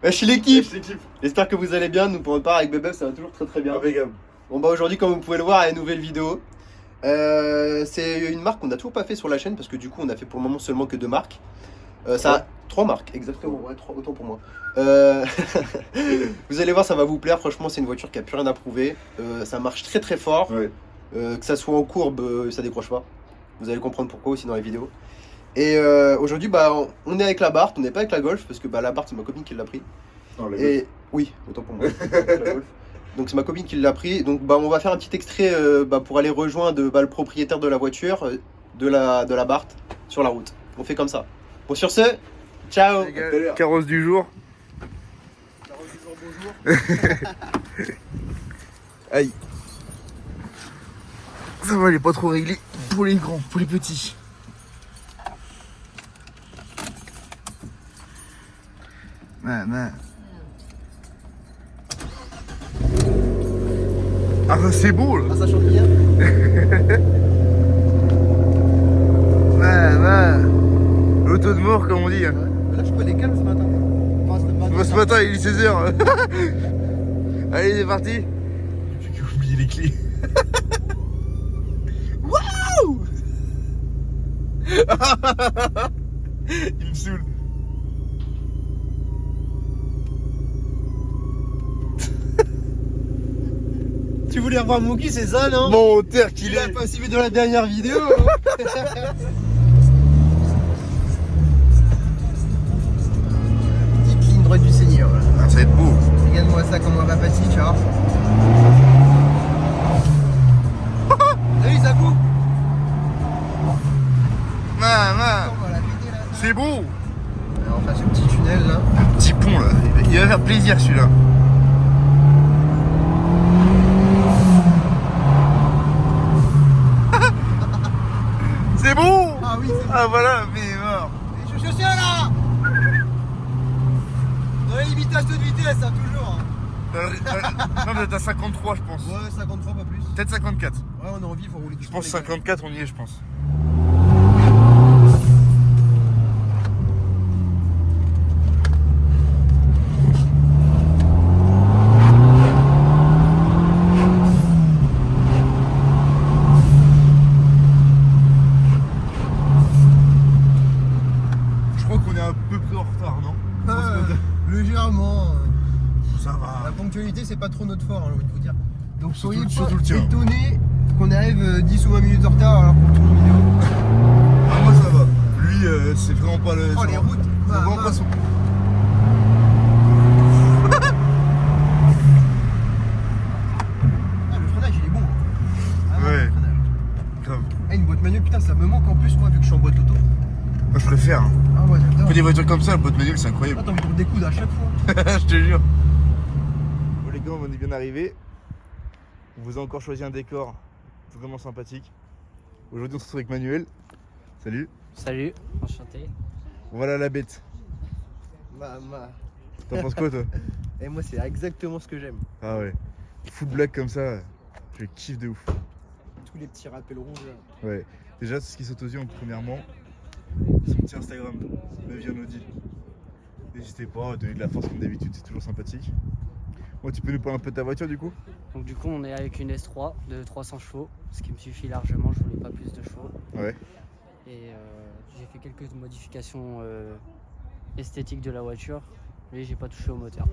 Wesh l'équipe. J'espère que vous allez bien, nous pour notre part avec Bébé ça va toujours très bien. Impeccable. Bon bah aujourd'hui comme vous pouvez le voir, il y a une nouvelle vidéo. C'est une marque qu'on n'a toujours pas fait sur la chaîne parce que du coup on a fait pour le moment seulement que 2 marques. Ça, 3 marques, exactement, ouais, 3, autant pour moi. Vous allez voir, ça va vous plaire, franchement c'est une voiture qui a plus rien à prouver. Ça marche très fort, Ouais. que ça soit en courbe, ça décroche pas. Vous allez comprendre pourquoi aussi dans la vidéo. Et aujourd'hui bah on est avec la Barth, on n'est pas avec la Golf parce que bah la Barth c'est ma copine qui l'a pris. Non, la Et oui, autant pour moi. La Golf. Donc c'est ma copine qui l'a pris. Donc bah on va faire un petit extrait pour aller rejoindre le propriétaire de la voiture, de la Barth sur la route. On fait comme ça. Bon sur ce, ciao. Carrosse du jour. Carrosse du jour, bonjour. Aïe. Ça va, il est pas trop réglé pour les grands, pour les petits. Man. Ah ça c'est beau là. Ah ça chante bien. L'auto de mort comme on dit. Ouais. Là je peux les calmes ce matin. Enfin, Ce matin il est 16h. Allez c'est parti. J'ai oublié les clés. Waouh. Il me saoule. Tu voulais revoir mon cul, c'est ça non? Mon terre qu'il Il a est. pas suivi dans la dernière vidéo. Petite ligne droite du Seigneur. Ah, ça va être beau. Regarde-moi ça comme un papati, tu vois. T'as vu ça boue? On va la péter, là. C'est beau. Alors, on fait ce petit tunnel là. Petit pont là. Il va faire plaisir celui-là. C'est bon. Ah oui, c'est Ah voilà, mais il est mort. les chaussures là. Dans les limitages de vitesse, hein, toujours. Hein. Non mais t'as 53 je pense. Ouais, 53 pas plus. Peut-être 54. Ouais, on a envie, il faut rouler du Je pense 54 on y est je pense. Je crois qu'on est à peu près en retard, non? Légèrement. Ça La va. ponctualité, c'est pas trop notre fort, j'ai envie de vous dire. Donc soyez pas surtout le tien. étonnés qu'on arrive 10 ou 20 minutes en retard alors qu'on tourne une vidéo. Ah moi ça va. Lui c'est vraiment pas le. Oh les routes. C'est vraiment pas son. Ah, le freinage il est bon. Ah, Ouais. le freinage. Grave. Ah, une boîte manuelle, putain, ça me manque en plus, moi, vu que je suis en boîte auto. Moi je préfère. Hein. Ah ouais, j'adore. Pour des voitures comme ça, le boîte manuel c'est incroyable. Attends, pour des coudes à chaque fois. Je te jure. Bon les gars, on est bien arrivés. On vous a encore choisi un décor vraiment sympathique. Aujourd'hui on se retrouve avec Manuel. Salut. Salut, enchanté. Voilà la bête. T'en penses quoi toi? Et moi, c'est exactement ce que j'aime. Ah ouais. Full black comme ça, je kiffe de ouf. Tous les petits rappels rouges là. Ouais. Déjà ce qui saute aux yeux premièrement, son petit Instagram, Audi. N'hésitez pas à donner de la force comme d'habitude, c'est toujours sympathique. Moi tu peux nous parler un peu de ta voiture du coup? Donc du coup on est avec une S3 de 300 chevaux, ce qui me suffit largement, je voulais pas plus de chevaux. Ouais. Et j'ai fait quelques modifications esthétiques de la voiture, mais j'ai pas touché au moteur.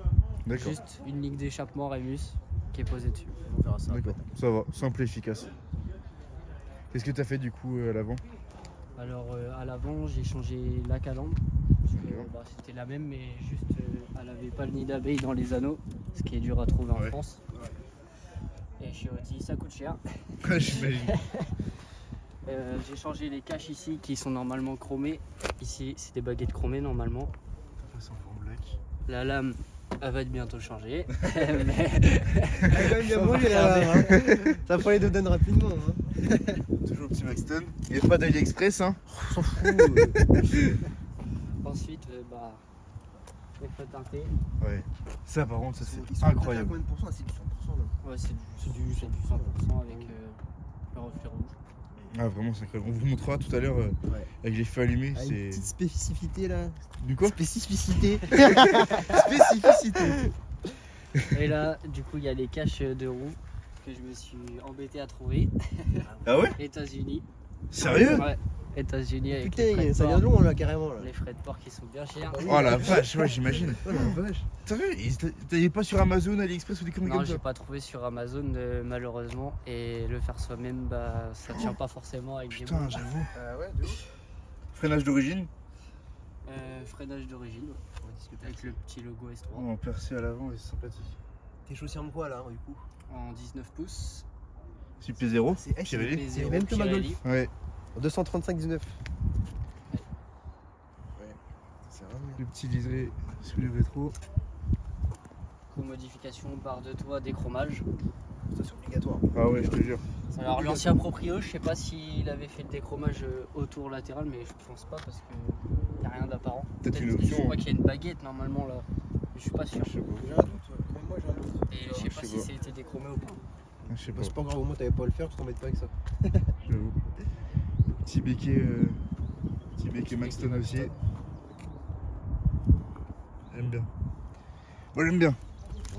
D'accord. Juste une ligne d'échappement Remus qui est posée dessus. On verra ça. D'accord. Ça va, simple et efficace. Qu'est-ce que tu as fait du coup à l'avant? Alors à l'avant j'ai changé la calandre, parce que D'accord. c'était la même mais juste elle avait pas le nid d'abeille dans les anneaux, ce qui est dur à trouver en Ouais. France. Et chez Audi ça coûte cher. J'imagine. J'ai changé les caches ici qui sont normalement chromées. Ici c'est des baguettes chromées normalement. La lame elle va être bientôt changée. Mais... Elle a quand même bien bougé là. Hein. Ça prend les deux donnes rapidement. Hein. Toujours petit Maxton. Il n'y a pas d'AliExpress hein. On s'en fout. Ensuite, les feux teintés. Ouais. Ça par contre, ça Ils c'est sont incroyable. combien de pourcents? C'est du 100% là. Ouais, c'est du 100% avec le reflet rouge. Ah, vraiment, c'est incroyable. On vous montrera tout à l'heure avec les feux allumés. Ah, une C'est. petite spécificité là. Du quoi? Spécificité. Spécificité. Et là, du coup, il y a les caches de roues que je me suis embêté à trouver. Ah ouais? États-Unis. Sérieux? Ouais. États-Unis avec les frais Putain, de ça vient port. de loin là carrément là. Les frais de port qui sont bien chers. Oh la vache, ouais, j'imagine. Oh la vache. Sérieux? T'avais pas sur Amazon, AliExpress ou des conneries Non, comme ça? j'ai pas trouvé sur Amazon malheureusement. Et le faire soi-même, bah ça tient pas forcément avec des Putain, mots. j'avoue. Ouais, de ouf. Freinage d'origine? Freinage d'origine, ouais. On va discuter Avec le petit logo S3. Oh, en percé à l'avant, et c'est sympathique. T'es chaussé en quoi là du coup? En 19 pouces. C'est P0? C'est Pirelli? P0 C'est les mêmes que ma Pirelli. Golf. Ouais. 235-19. Ouais. C'est vraiment bien. Le petit liseré sous le rétro. Co-modification, barre de toit, déchromage. Ça c'est obligatoire. Ah ouais, je te jure. Alors l'ancien proprio, je sais pas s'il avait fait le déchromage autour latéral, mais je pense pas parce que y a rien d'apparent. Peut-être une Je option. crois qu'il y a une baguette normalement là. Je suis pas sûr. Je sais pas. J'ai un doute, même moi j'ai un doute. Et je sais pas je sais si pas. ça a été déchromé ou pas. Je sais Bah, pas, c'est pas grave, au moins t'avais pas à le faire, tu t'embêtes pas avec ça. j'avoue. Petit béquet Maxton aussi. J'aime bien. Moi j'aime bien.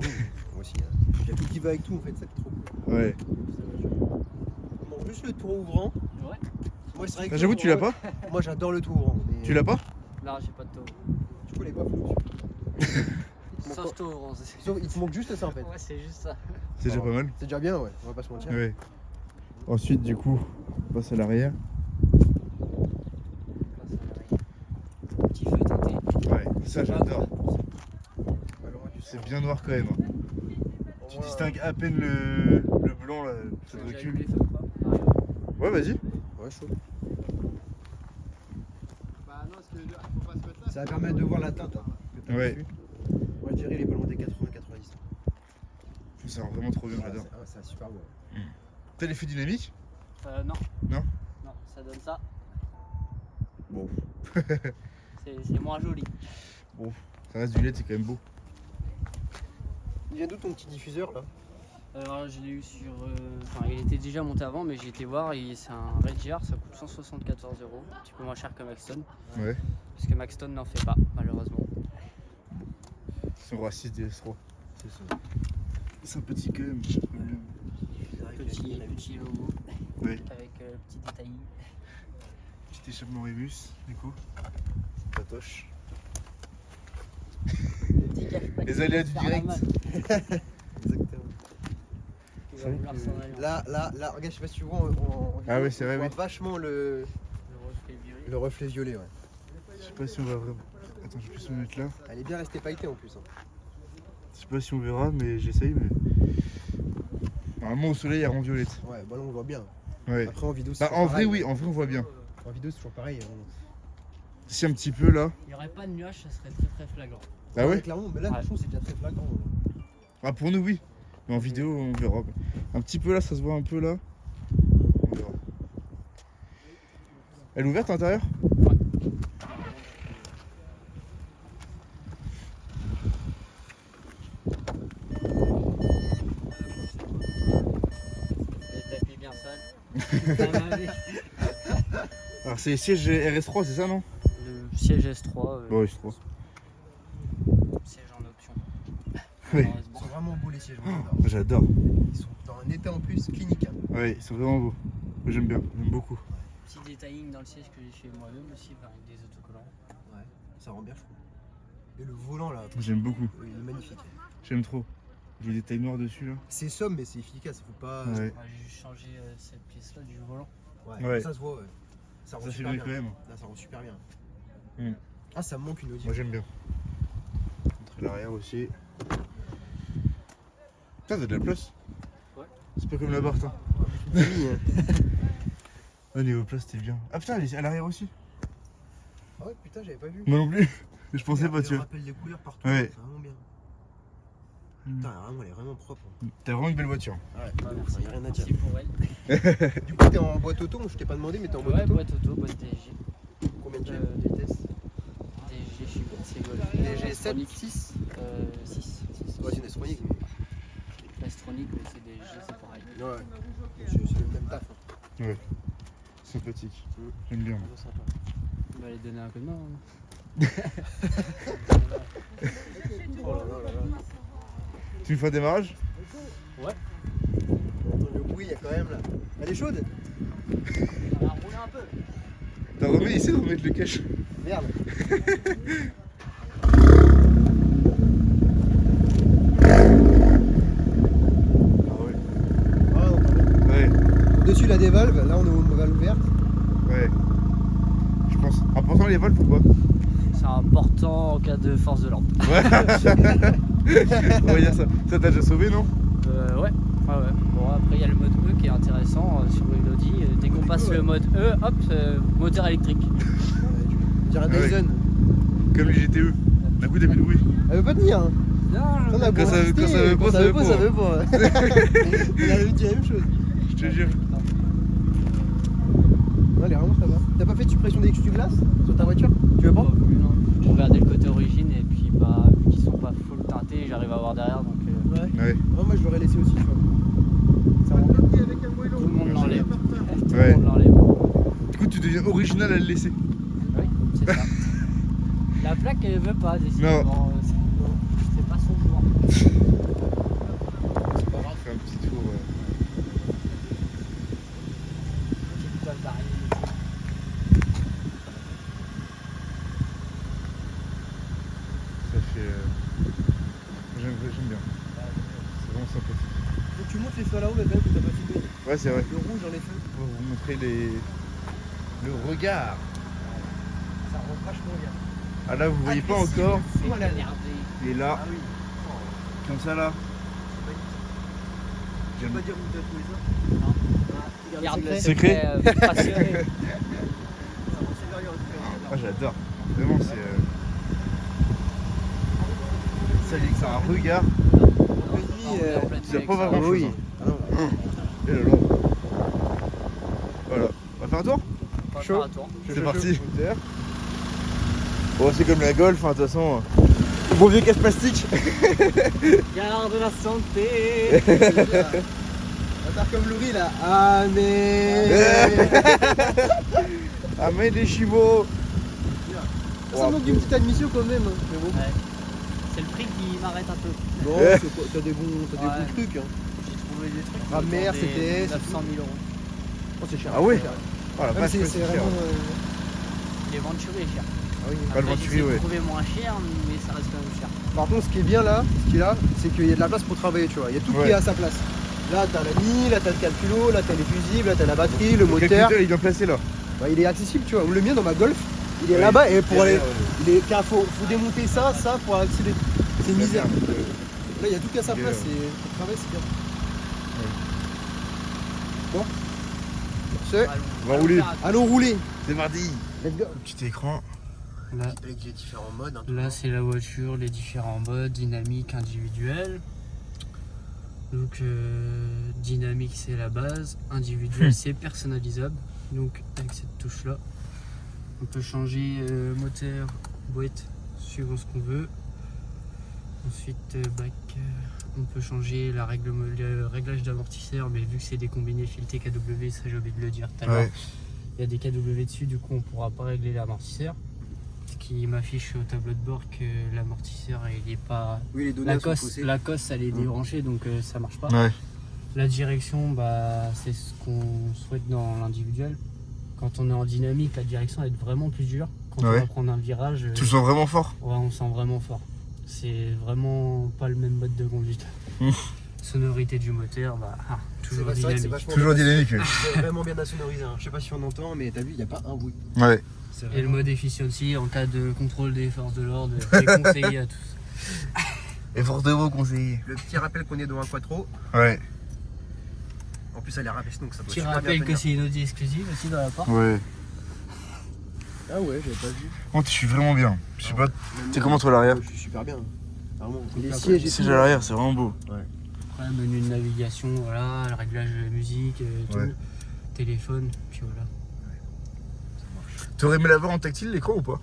Oui, moi aussi. Hein. Il y a tout qui va avec tout en fait, ça c'est trop cool. Ouais. Bon, juste le tour ouvrant. Ouais. Moi, c'est vrai que Ah, j'avoue, tu l'as pas? Moi j'adore le tour ouvrant. Mais... Tu l'as pas? Là, j'ai pas de taux. Du coup, il est pas fou. Sauf taux orange. Sauf, il te manque juste ça en fait. Ouais, c'est juste ça. C'est déjà pas mal. C'est déjà bien, ouais, on va pas se mentir. Ouais. Ensuite, du coup, on passe à l'arrière. Petit feu teinté. Ouais, ça j'adore. Pas loin du C'est bien noir quand même. Au Tu moins, distingues à peine le blanc là, ça J'ai recule. allumé les feux ou pas Arrière. Ouais, vas-y. Ouais, chaud. Ça va permettre de voir la teinte. Hein, que t'as Ouais. dessus. Moi je dirais il est pas loin des 80-90. Ça rend vraiment trop bien, j'adore. C'est super beau. T'as l'effet dynamique? Non. Non? Non, ça donne ça. Bon. C'est moins joli. Bon, ça reste du LED, c'est quand même beau. Il vient d'où ton petit diffuseur là? Alors je l'ai eu sur... Enfin il était déjà monté avant mais j'ai été voir et c'est un Red GR, ça coûte 174 €, un petit peu moins cher que Maxton. Ouais. Parce que Maxton n'en fait pas malheureusement. C'est un RAV6 DS3. C'est ça. Sympathique quand même. Petit logo Ouais. avec petit détail. Petit échappement Rémus, du coup. Patoche. Les aléas du direct. Exactement. Il va vouloir s'en aller. Là, regarde, je sais pas si tu vois en vidéo, Ah ouais, c'est vrai, on voit oui. vachement Le reflet violet. le reflet violet, ouais. Je sais pas si on va vraiment. Attends, je vais plus me mettre là. Elle est bien restée pailletée en plus. Hein. Je sais pas si on verra, mais j'essaye. Mais... Normalement, au soleil, elle rend violette. Ouais, bah là on voit bien. Ouais. Après en vidéo c'est Bah, toujours en vrai, pareil. oui, en vrai, on voit bien. En vidéo c'est toujours pareil. Si un petit peu là. Il n'y aurait pas de nuages, ça serait très très flagrant. Ah ouais? Clairement, mais là Ouais. je trouve que c'est déjà très flagrant. Ah, pour nous, oui. Mais en vidéo, on verra. Un petit peu là, ça se voit un peu là. On verra. Elle est ouverte à l'intérieur? Le tapis bien sale. Ça va avec. Alors, c'est les sièges RS3, c'est ça, non? Le siège S3. Ouais, je crois. Siège en option. Oui. Ils sont vraiment beaux les sièges, moi, j'adore. J'adore. Ils sont dans un état en plus clinique. Hein. Ouais, ils sont vraiment beaux. Moi, j'aime bien, j'aime beaucoup. Petit detailing dans le siège que j'ai fait moi-même aussi, avec des autocollants. Ouais, ça rend bien fou. Et le volant là, J'aime beaucoup. il est magnifique. J'aime trop. Les détails noirs dessus là. C'est somme mais c'est efficace, faut pas. Ouais. Ouais, j'ai juste changé cette pièce-là du volant. Ouais. Ça se voit, ouais. Ça rend Ça fait super vrai bien. quand même. Là, ça rend super bien. Mm. Ah, ça me manque une Audi. Moi j'aime bien. Entre l'arrière aussi. Putain, t'as de la place. Ouais. C'est pas comme la Barthes. Hein. Ouais, niveau place, c'était bien. Ah putain, elle est à l'arrière aussi. Ah ouais, putain, j'avais pas vu. Moi non plus. Je pensais pas, Il tu vois. rappelle des couleurs partout. Ouais. C'est vraiment bien. Mm. Putain, vraiment, elle est vraiment propre. T'as vraiment une belle voiture. Ouais, Ah, il merci. y a rien à dire. Merci pour elle. Du coup, t'es en boîte auto, je t'ai pas demandé, mais t'es en boîte Ouais, auto. boîte auto, boîte DSG. Combien de vitesse DSG, je suis c'est Golf. DG 7, Stronic. 6. 6. Ouais, c'est une Stronic. La Stronic, mais c'est DSG, c'est pareil. Ouais, c'est le même taf. Hein. Ouais. Sympathique. J'aime bien. On va aller donner un coup de main. Tu me fais un démarrage? Ouais. Le bruit, il y a quand même là. Elle est chaude? On va rouler un peu. T'as remis, essaie de remettre le cache. Merde. Ah ouais. Ah non, pas mal. Ouais, Au-dessus, il a des valves. Là, on est aux valves ouvertes. ouais. Je pense. Important les valves ou pas? C'est important en cas de force de l'ordre. Ouais. On va dire ça. Ça t'a déjà sauvé, non? Ouais. Bon, après, il y a le mode E qui est intéressant sur le Audi. Dès qu'on passe le mode E, hop, moteur électrique. Je dirais Ah ouais. Dyson. Comme les GTE. D'un coup, t'as plus de bruit. Elle veut pas tenir. Hein. Non, On a beau Quand ça veut- insister, quand ça veut pas, ça veut pas. ça veut pas. Elle a dit la même chose. Je te jure. Non, elle est vraiment ça va. T'as pas fait de suppression des glace sur ta voiture? Tu veux pas? Je regardais le côté origine et puis bah vu qu'ils sont pas full teintés, j'arrive à voir derrière donc Ouais. Ouais. Ouais, moi je l'aurais laissé aussi, tu vois. Ça rend tout le monde l'enlève. Tout Ouais. le monde l'enlève. Du coup, tu deviens original à le laisser. Oui, c'est ça. La plaque elle veut pas décidément. Non. C'est pas son jour. C'est pas grave. Fais un petit tour. Petite toile d'araignée. Ça fait. J'aime bien. C'est vraiment sympathique. Faut que tu montes les feux là-haut, même que t'as pas filmé. Ouais, c'est vrai. Le rouge dans les feux. Pour vous montrer le regard. Ça rend vachement bien. Ah là, vous voyez pas encore. C'est énervé. Il est là, Ah oui. comme ça là. Je vais pas dire où t'as trouvé ça. Non. Regarde Garde le Secret. passionné. Ah, j'adore. Vraiment, c'est. Ça dit que c'est un regard. Tu vas pas voir grand chose. Oui. Et là là. Voilà. On va faire un tour? On va Chaud. faire un tour. C'est parti. Bon, c'est comme la Golf, hein, de toute façon. Bon vieux casse plastique. Garde la santé. On va faire comme Laurie là. Amen. Amène les chevaux. Ça manque d'une petite admission quand même. Hein. Mais bon. Ouais. C'est le prix qui m'arrête un peu. Bon, t'as des bons Ouais. trucs. Hein. J'ai trouvé des trucs. Ah, merde, qui vendaient c'était- 900 000 euros. Oh, c'est cher. Ah ouais. c'est cher. Oh la Ouais, vache, c'est c'est cher. vraiment. Les Venturi est cher. Ah oui. Pas le Après, Venturi, j'essaie de ouais. trouver moins cher, mais ça reste quand même cher. Par contre, ce qui est bien là, c'est qu'il y a de la place pour travailler, tu vois. Il y a tout qui Ouais. est à sa place. Là, t'as la mie, là, t'as le calculo, là, t'as les fusibles, là, t'as la batterie, le moteur. calculateur, il est bien placé là. Bah, il est accessible, tu vois. Le mien dans ma Golf, il est là-bas et pour aller. Il est, faut démonter ça pour accéder. C'est une misère. Là, il y a tout qui est à sa place. Et pour travailler, c'est bien. Bon. C'est. On va rouler. Allons rouler. C'est mardi. Let's go. Petit écran. Là, Avec les différents modes. Hein, là c'est la voiture, les différents modes, dynamique, individuel. Donc dynamique c'est la base, individuel c'est personnalisable. Donc avec cette touche là, on peut changer moteur, boîte suivant ce qu'on veut. Ensuite bac, on peut changer le réglage d'amortisseur, mais vu que c'est des combinés filetés KW, ça j'ai oublié de le dire tout à l'heure. Ouais. Il y a des KW dessus, du coup on pourra pas régler l'amortisseur. Ce qui m'affiche au tableau de bord que l'amortisseur il est pas. Oui, les données sont faussées. La cosse elle est débranchée donc ça marche pas. Ouais. La direction bah c'est ce qu'on souhaite dans l'individuel. Quand on est en dynamique, la direction elle est vraiment plus dure. Quand on Ouais. va prendre un virage, Tu le sens vraiment fort. ouais, on sent vraiment fort. C'est vraiment pas le même mode de conduite. Sonorité du moteur, bah toujours C'est vrai que c'est dynamique. vachement Toujours bien. dynamique. C'est vraiment bien sonorisé. Hein. Je sais pas si on entend, mais t'as vu, il n'y a pas un bruit. Ouais. C'est Et le vraiment- mode efficiency en cas de contrôle des forces de l'ordre, c'est conseillé à tous. Et fortement conseillé. Le petit rappel qu'on est dans un quattro. Ouais. En plus, elle est rabaissée donc ça doit Petit super rappel bien que tenir. c'est une Audi exclusive aussi dans la porte. Ouais. Ah ouais, j'avais pas vu. Oh, je suis vraiment bien. Je sais pas. Même C'est moi, comment toi l'arrière? Je suis super bien. Vraiment. Les là, sièges et Les sièges tout. à l'arrière, c'est vraiment beau. Après, menu de navigation, voilà, le réglage de musique, tout. Ouais. Téléphone, puis voilà. T'aurais aimé l'avoir en tactile l'écran ou pas?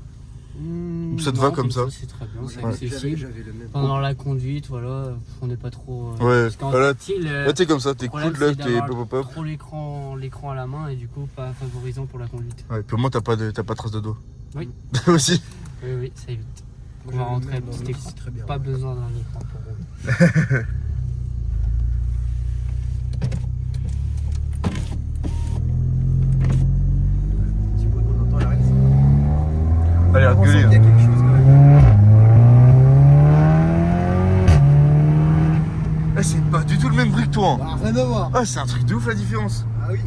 Ça te va comme ça C'est très bien, c'est Ouais. accessible. J'avais le même. Pendant la conduite, voilà, on n'est pas trop. Ouais, Parce qu'en voilà. tactile, Là, t'es comme ça, t'es le problème, cool, là, c'est t'es d'avoir pop pop. trop l'écran à la main et du coup pas favorisant pour la conduite. Ouais, puis au moins, t'as pas de trace de doigt. Oui. Aussi. Oui, ça évite. Moi, On va j'avais rentrer le à même, petit donc écran. c'est très bien. Pas besoin d'un écran pour rouler. Petit bruit qu'on entend à l'arrêt. Allez, On sent gueuler. qu'il y a Hein. quelque chose quand même. Eh, c'est pas du tout le même bruit que toi. Hein. Bah, rien à voir. Ah, c'est un truc de ouf la différence. Ah oui.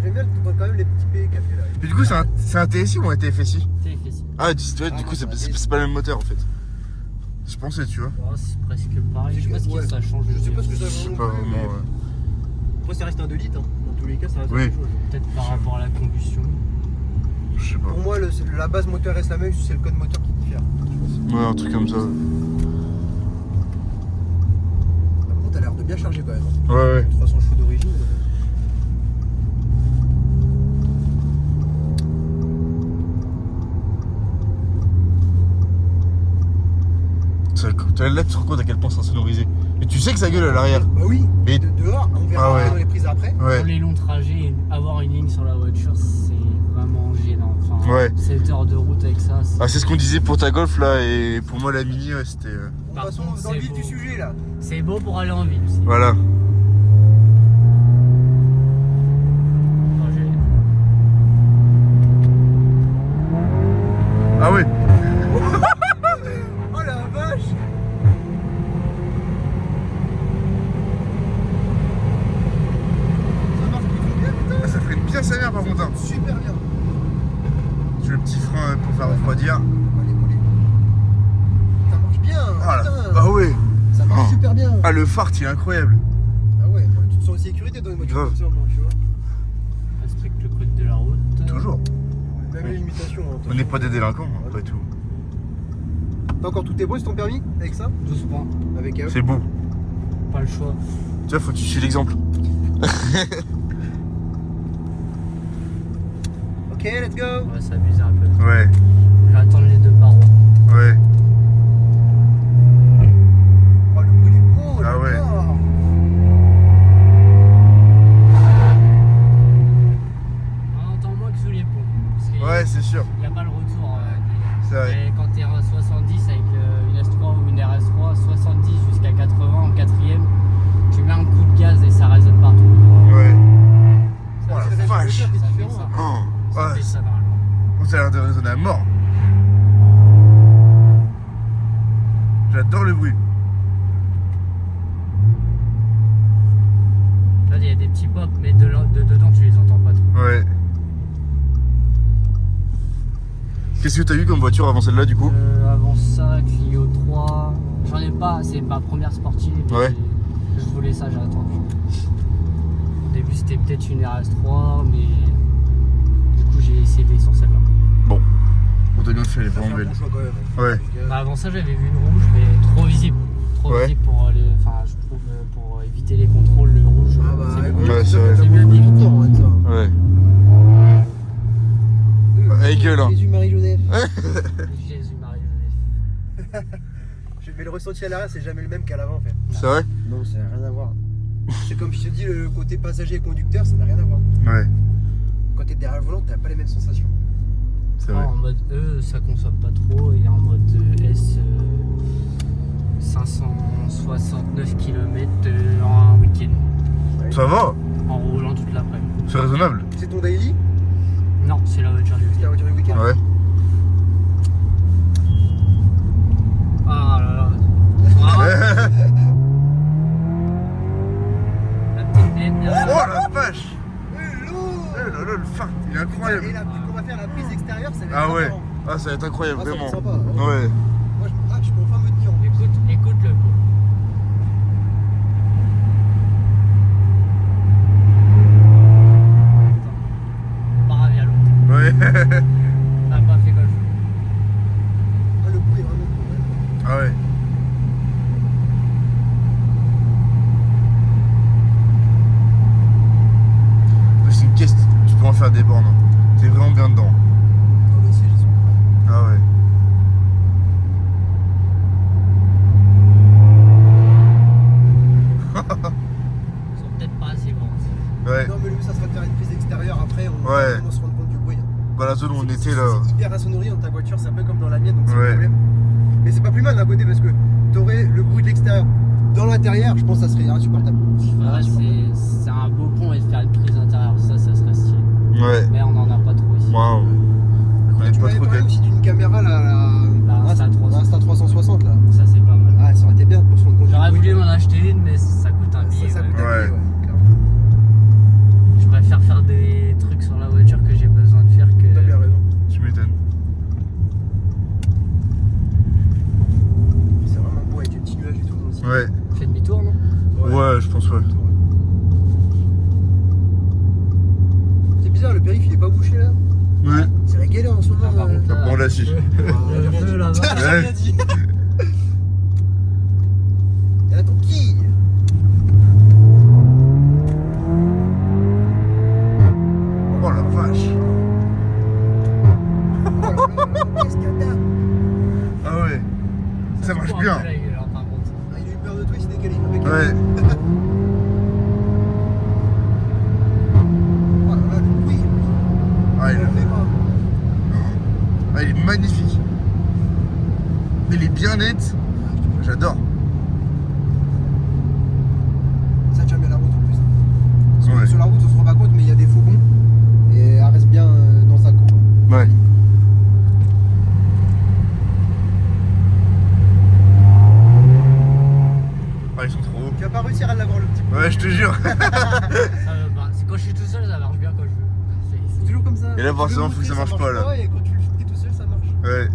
J'aime bien quand même les petits P café là. Puis du coup, c'est un TSI ou un TFSI? C'est ici. Ah, ouais, du coup, c'est pas le même moteur en fait. Je pensais, tu vois. Oh, c'est presque pareil. Je sais pas ce Ouais. que ça change. Je sais pas ce que ça Je sais change. pas vraiment. Après, ça reste un 2 litres. Hein. Dans tous les cas, ça reste Oui. la même chose. Peut-être par rapport à la combustion. Je sais pas. Pour moi, la base moteur reste la même, c'est le code moteur qui diffère. Je pense. Ouais, un truc comme ça. Par contre, t'as l'air de bien charger quand même. Hein. Ouais, ouais. 300 chevaux d'origine. Là, tu te rends compte à quel point c'est insonorisé. Mais tu sais que ça gueule à l'arrière. Bah oui. Et- Dehors, on verra Ah ouais. dans les prises après. Pour Ouais. les longs trajets, avoir une ligne sur la voiture, c'est vraiment gênant. Enfin, Ouais. 7 heures de route avec ça. Ah, c'est ce qu'on disait pour ta Golf là, et pour moi la Mini, ouais, c'était. On Par passe contre, dans le c'est vif beau. du sujet là. C'est beau pour aller en ville. C'est Voilà. trajet. Ah ouais. Oh la vache. Ça marche plutôt bien, putain. Ah, ça freine bien sa mère par contre. Hein. Super bien. J'ai le petit frein pour faire refroidir. Allez. Ça marche bien. Ah, putain. bah ouais. Ça marche Oh. super bien. Ah, le phare, il est incroyable. Ah ouais, tu te sens en sécurité dans une voiture Grave. comme ça au moins, tu vois. Respecte le code de la route. Toujours. Même les limitations. Hein, On n'est pas des délinquants, hein, Ouais. pas du tout. T'as encore tous tes brosses ton permis avec ça? 12 points. Avec eux. C'est beau. Pas le choix. Tu vois, faut que tu suis l'exemple. Ok, let's go. On va s'amuser un peu. Ouais, Je vais attendre les deux parois. ouais. Oh, le bruit il est beau. Ah ouais. j'adore. On entend moins que sous les ponts. Parce qu'il Ouais, c'est sûr. n'y a pas le retour. C'est vrai. Et quand t'es à 70 avec une S3 ou une RS3, 70 jusqu'à 80 en quatrième, tu mets un coup de gaz et ça résonne partout. Ouais. Ça, Oh la c'est la vache. moteur qui est Ça fait différent, ça. hein. Oh, Ça ouais. fait ça normalement. Ça a l'air de résonner à mort. J'adore le bruit. Là, il y a des petits pops, mais de dedans, tu les entends pas trop. Ouais. Qu'est-ce que t'as eu comme voiture avant celle-là du coup? Avant ça, Clio 3. J'en ai pas, c'est ma première sportive. mais Ouais. Je voulais ça, j'ai attendu. Au début, c'était peut-être une RS3, mais du coup, j'ai essayé sur celle-là. On t'a bien fait, elle est Ça fait vraiment un belle. bon choix quand même. hein. Ouais. Donc, Bah, avant ça, j'avais vu une rouge, mais trop visible. Trop Ouais. visible pour les. Enfin, je trouve pour éviter les contrôles, le rouge. Ah bah, c'est ouais, bon. Ouais, ça c'est fait vrai. ça C'est mieux beaucoup d'éviter. de temps, hein, ça. Ouais. Euh, Hey, gueule, hein. Jésus Marie-Joseph. Jésus Marie-Joseph. Mais le ressenti à l'arrière, c'est jamais le même qu'à l'avant en fait. C'est vrai? Non, ça n'a rien à voir. C'est comme je te dis, le côté passager et conducteur, ça n'a rien à voir. Ouais, Quand t'es derrière le volant, t'as pas les mêmes sensations. c'est Ah, vrai. en mode E, ça consomme pas trop, et en mode S, 569 km en un week-end, Ça va? en roulant toute l'après-midi. C'est raisonnable? C'est ton daily? Non, c'est la voiture du C'est la week-end. voiture du week-end. Ouais. Ah là là. Ah, la petite blende, là. Oh la vache! Hello. Oh là là, le phare, il est Et incroyable! là, vu qu'on va faire la prise extérieure, ça va être Ah ouais. marrant. Ah, ça va être incroyable, Ah, ça va être vraiment. sympa. hein. Ouais. Moi, je peux enfin me tenir en plus. Écoute le pot. Paravie à l'autre. Ouais. Ça n'a pas fait comme je Ah, le bruit est vraiment cool. Ouais. Ah ouais. C'est une caisse, tu peux en faire des bornes. T'es vraiment bien dedans. Dans le siège, ils sont cool. Ah ouais. zone où on était là. C'est hyper insonoriant dans ta voiture, c'est un peu comme dans la mienne, donc c'est Ouais. un problème. Mais c'est pas plus mal d'un côté parce que t'aurais le bruit de l'extérieur. Dans l'intérieur, je pense que ça serait insupportable. Ouais, c'est un beau pont et de faire une prise intérieure, ça serait stylé. Ouais. Mais on en a pas trop ici. Waouh. On est Tu pas m'avais trop parlé tête. aussi d'une caméra là, La Insta 360 là. Ça c'est pas mal. Ah, ça aurait été bien pour se rendre compte. J'aurais voulu m'en acheter une, mais ça coûte un billet. Ça coûte ouais. un billet, Ouais. ouais, clairement. Je préfère faire des trucs sur la voiture que j'ai besoin de faire que. T'as bien raison. Tu m'étonnes. C'est vraiment beau avec les petits nuages et tout aussi. Ouais. Fais demi-tour, non? Ouais, je pense ouais. C'est bizarre, le périph' il est pas bouché là. Ouais. C'est la galère en ce moment. Ah, par contre, là, Bon là si. le feu là-bas. J'ai rien dit. Et là, ton qui Oh la vache. Oh là là, qu'est-ce qu'il y a? Ah ouais. Ça marche prend un bien. peu la gueule, hein, par contre. Ah, il a eu peur de toi, il s'est décalé. Impeccable. Ouais. Oh là là, le bruit. Ah, il On le fait pas. Ah, il est magnifique. Il est bien net. J'adore. Ça tient bien la route en plus. Parce que Ouais. sur la route, on se rend pas compte, mais il y a des faucons. Et elle reste bien dans sa cour. Ouais. Ah, ils sont trop hauts. Tu vas pas réussir à l'avoir le petit peu. Ouais, je te jure. C'est quand je suis tout seul, ça marche bien quand je veux. C'est toujours comme ça. Et là, Tu forcément, veux faut que ça montrer, marche pas, là. Et quand tu le fais tout seul, ça marche. Ouais.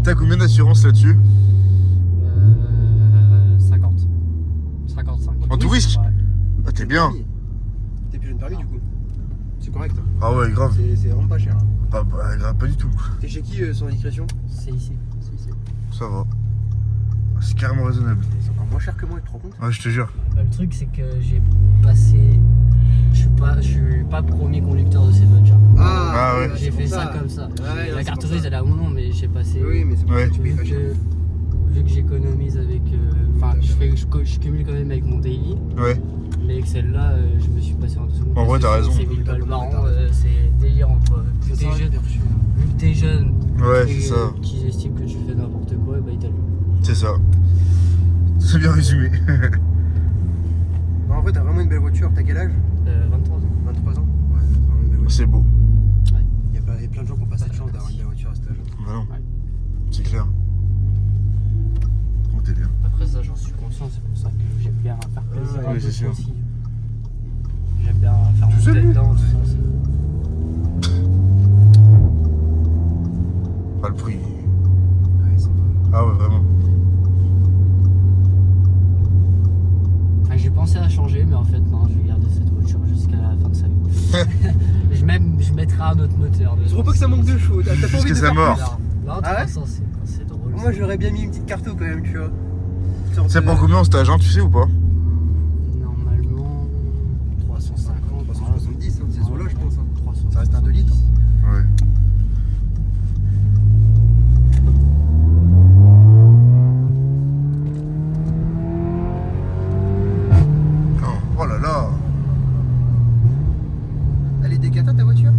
T'as combien d'assurance là-dessus? 50. 55. En tout risque? Ouais. Ah, t'es bien. T'es plus jeune permis du coup. C'est correct. Hein. Ah ouais, grave. C'est vraiment pas cher. Hein. Grave, pas du tout. T'es chez qui sans indiscrétion? C'est ici. Ça va. C'est carrément raisonnable. C'est encore moins cher que moi, tu te rends compte? Ouais, je te jure. Bah, le truc, c'est que j'ai passé. Je suis pas premier conducteur de cette voiture. Ah ouais. J'ai fait ça comme ça. Ouais, La c'est carte pour grise, ça. elle est à mon nom, mais j'ai passé. Oui, mais c'est pour Ouais. ça que tu payes Vu pas cher. que j'économise avec. Enfin, je cumule quand même avec mon daily. Ouais. Mais avec celle-là, je me suis passé en dessous. En vrai, t'as raison. C'est 1000 balles par an, T'as raison. c'est délirant quoi. Vu C'est que ça, t'es jeune, perçu. vu que t'es jeune Ouais, et c'est ça. qu'ils estiment que tu fais n'importe quoi, bah ils t'allument. C'est ça. C'est bien résumé. Non, en vrai, t'as vraiment une belle voiture. T'as quel âge? 23 ans. 23 ans? Ouais, t'as vraiment une belle voiture. C'est beau. Il y a plein de gens qui n'ont pas cette chance d'avoir une belle voiture à cet âge. Bah non. Ouais. C'est clair. Oh, t'es bien. Après ça, j'en suis conscient, c'est pour ça que j'aime bien faire plaisir Ouais, un oui, peu c'est sûr. aussi. J'aime bien faire Tu sais, monter lui dedans, tout ça. Pas le prix. Ouais, c'est vrai. Ah ouais, vraiment. J'ai pensé à changer, mais en fait, non, je vais garder cette voiture jusqu'à la fin de sa vie. je mettrai un autre moteur. Je trouve pas que ça manque de chaud. T'as pas envie Jusqu'à de sa faire mort. plus. Là, de toute Ah ouais façon, c'est drôle. Moi, j'aurais bien mis une petite carto quand même, tu vois. C'est pour combien en stage, hein, tu sais ou pas? Normalement, 350, 370, hein, ces eaux-là, je pense. Hein. 370. Ça reste un 2 litres. Ouais. Oh là là. Elle est décata ta voiture?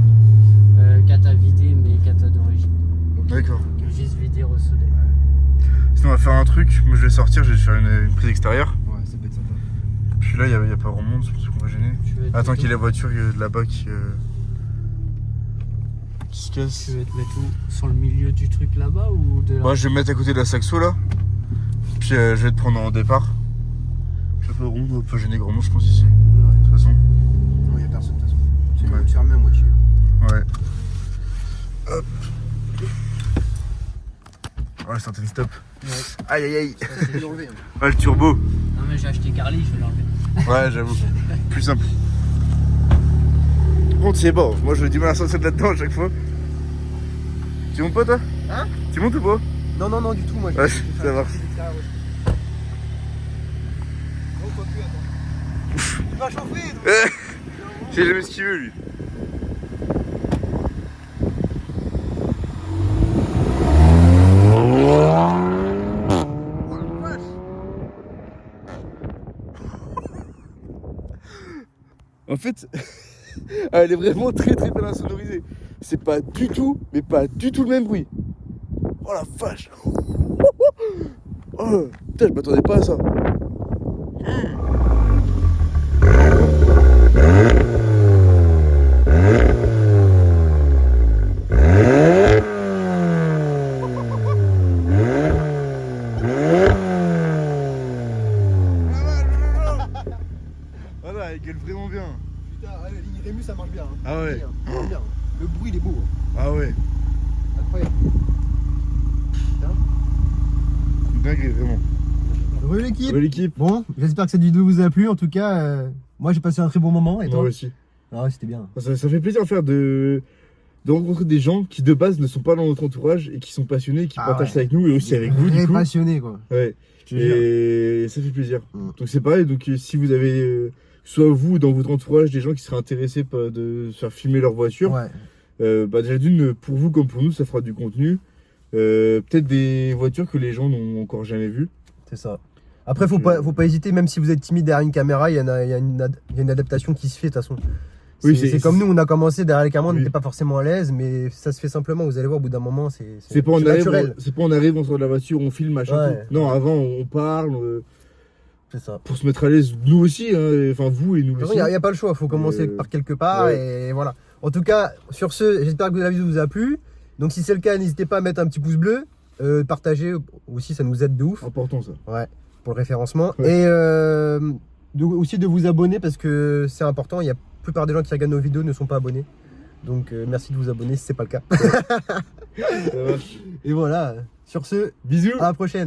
Cata vidée, mais cata d'origine. D'accord. Juste vidé, ressoudé. Sinon, on va faire un truc. Moi, je vais sortir, je vais faire une prise extérieure. Ouais, ça peut être sympa. Puis là, il n'y a pas grand monde, c'est pour ça qu'on va gêner. Tu veux être Attends plutôt- qu'il y ait la voiture là-bas qui se casse. Tu veux te mettre où? Sur le milieu du truc là-bas ou de là? Moi, je vais me mettre à côté de la Saxo là. Puis je vais te prendre en départ. Je sais pas, on doit pas gêner grand monde, je pense, ici. Ouais. De toute façon. Non, y'a personne de toute façon. C'est une Ouais. route fermée à moitié. Ouais. Hop. Ouais, c'est un stop. Ouais. Aïe aïe aïe. C'est dur enlevé. Hein. Ouais, le turbo. Non, mais j'ai acheté Carly, je vais l'enlever. Ouais, j'avoue. Plus simple. Par contre, c'est bon. Moi, j'ai du mal à sortir de là-dedans à chaque fois. Tu montes pas, toi? Hein? Tu montes ou pas? Non, non, non, du tout, moi. Ouais, je vais ça faire marche. la petite extérieure, ouais. Oh, quoi que, attends. Il va chauffer, donc. J'ai jamais ce qu'il veut, lui. En fait, Ah, elle est vraiment très très bien insonorisée. C'est pas du tout, mais pas du tout le même bruit. Oh la vache. Oh, putain, je m'attendais pas à ça. Voilà, elle gueule vraiment bien. Putain, la ligne Rémus, ça marche bien. Hein. Ah ouais. Ça marche bien. Le bruit, il est beau. Ah ouais. Incroyable. Une dinguerie, vraiment. Re l'équipe. Ouais, l'équipe. Bon, j'espère que cette vidéo vous a plu. En tout cas, moi j'ai passé un très bon moment. Et toi? Moi aussi. Ah ouais, c'était bien. Ça fait plaisir de rencontrer des gens qui de base ne sont pas dans notre entourage et qui sont passionnés, qui Ah partagent ouais. ça avec nous et aussi avec vous du Très coup. passionné quoi. Ouais. Je te jure. Et ça fait plaisir. Mm. Donc c'est pareil, donc si vous avez, soit vous dans votre entourage, des gens qui seraient intéressés de se faire filmer leur voiture, Ouais. bah déjà d'une, pour vous comme pour nous, ça fera du contenu. Peut-être des voitures que les gens n'ont encore jamais vues. C'est ça. Après, faut pas hésiter, même si vous êtes timide derrière une caméra, il y a une adaptation qui se fait de toute façon. Oui, C'est comme nous, on a commencé derrière les caméras, on Oui. n'était pas forcément à l'aise, mais ça se fait simplement. Vous allez voir, au bout d'un moment, C'est pas on arrive, naturel. c'est pas on arrive, on sort de la voiture, on filme, machin. Ouais. tout. Non, avant on parle C'est ça. pour se mettre à l'aise, nous aussi, hein, enfin vous et nous aussi. Il n'y a pas le choix, il faut commencer par quelque part ouais. et voilà. En tout cas, sur ce, j'espère que la vidéo vous a plu. Donc si c'est le cas, n'hésitez pas à mettre un petit pouce bleu, partager aussi, ça nous aide de ouf. Important ça. Ouais, pour le référencement. Ouais. Et aussi de vous abonner parce que c'est important. Il y a la plupart des gens qui regardent nos vidéos ne sont pas abonnés. Donc merci de vous abonner si c'est pas le cas. Ça marche. Et voilà, sur ce, Bisous. à la prochaine.